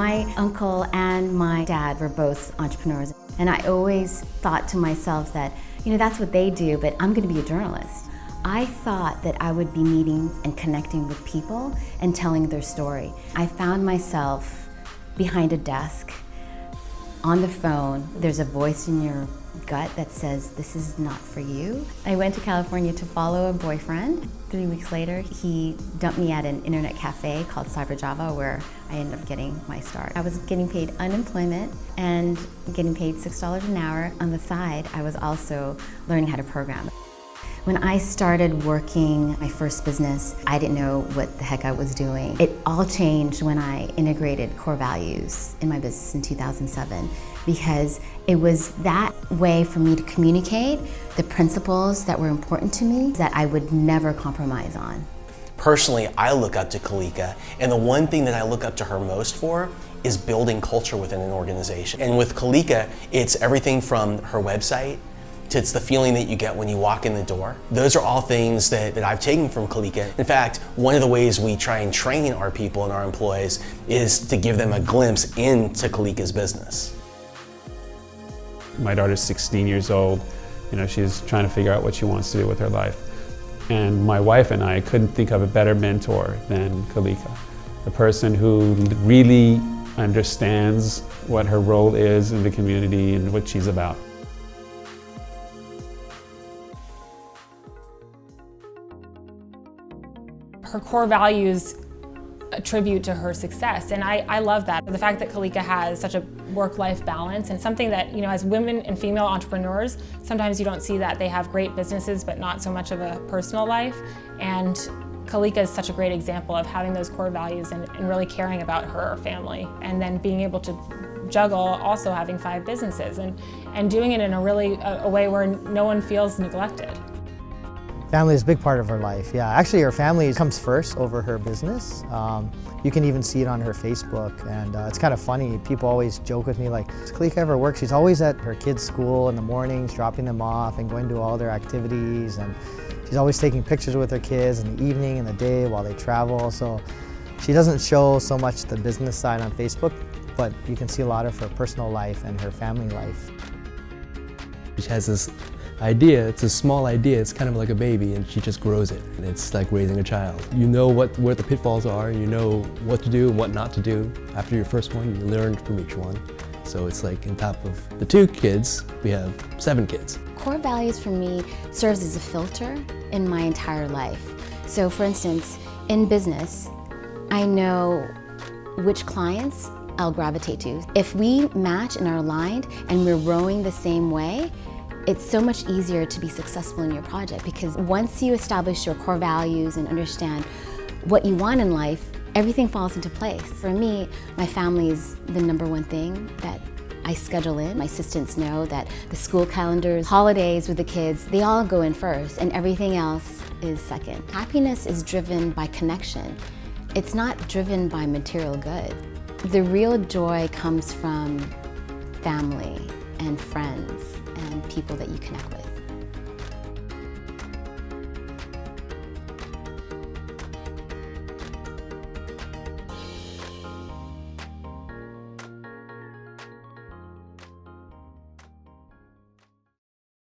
My uncle and my dad were both entrepreneurs, and I always thought to myself that, that's what they do, but I'm going to be a journalist. I thought that I would be meeting and connecting with people and telling their story. I found myself behind a desk, on the phone. There's a voice in your gut that says, this is not for you. I went to California to follow a boyfriend. 3 weeks later, he dumped me at an internet cafe called Cyber Java, where I ended up getting my start. I was getting paid unemployment and getting paid $6 an hour. On the side, I was also learning how to program. When I started working my first business, I didn't know what the heck I was doing. It all changed when I integrated core values in my business in 2007, because it was that way for me to communicate the principles that were important to me that I would never compromise on. Personally, I look up to Kalika, and the one thing that I look up to her most for is building culture within an organization. And with Kalika, it's everything from her website, it's the feeling that you get when you walk in the door. Those are all things that I've taken from Kalika. In fact, one of the ways we try and train our people and our employees is to give them a glimpse into Kalika's business. My daughter's 16 years old. She's trying to figure out what she wants to do with her life. And my wife and I couldn't think of a better mentor than Kalika. A person who really understands what her role is in the community and what she's about. Her core values attribute to her success, and I love that. The fact that Kalika has such a work-life balance, and something that, as women and female entrepreneurs, sometimes you don't see that. They have great businesses, but not so much of a personal life. And Kalika is such a great example of having those core values and really caring about her family, and then being able to juggle also having 5 businesses and doing it in a way where no one feels neglected. Family is a big part of her life, yeah. Actually, her family comes first over her business. You can even see it on her Facebook, and it's kind of funny. People always joke with me like, does Kalika ever work? She's always at her kids' school in the mornings, dropping them off and going to all their activities, and she's always taking pictures with her kids in the evening and the day while they travel. So she doesn't show so much the business side on Facebook, but you can see a lot of her personal life and her family life. She has this idea, it's a small idea, it's kind of like a baby, and she just grows it. And it's like raising a child. You know where the pitfalls are, you know what to do and what not to do. After your first one, you learn from each one. So it's like on top of the 2 kids, we have 7 kids. Core values for me serves as a filter in my entire life. So for instance, in business, I know which clients I'll gravitate to. If we match and are aligned and we're rowing the same way, it's so much easier to be successful in your project, because once you establish your core values and understand what you want in life, everything falls into place. For me, my family is the #1 thing that I schedule in. My assistants know that the school calendars, holidays with the kids, they all go in first, and everything else is second. Happiness is driven by connection. It's not driven by material goods. The real joy comes from family and friends and people that you connect with.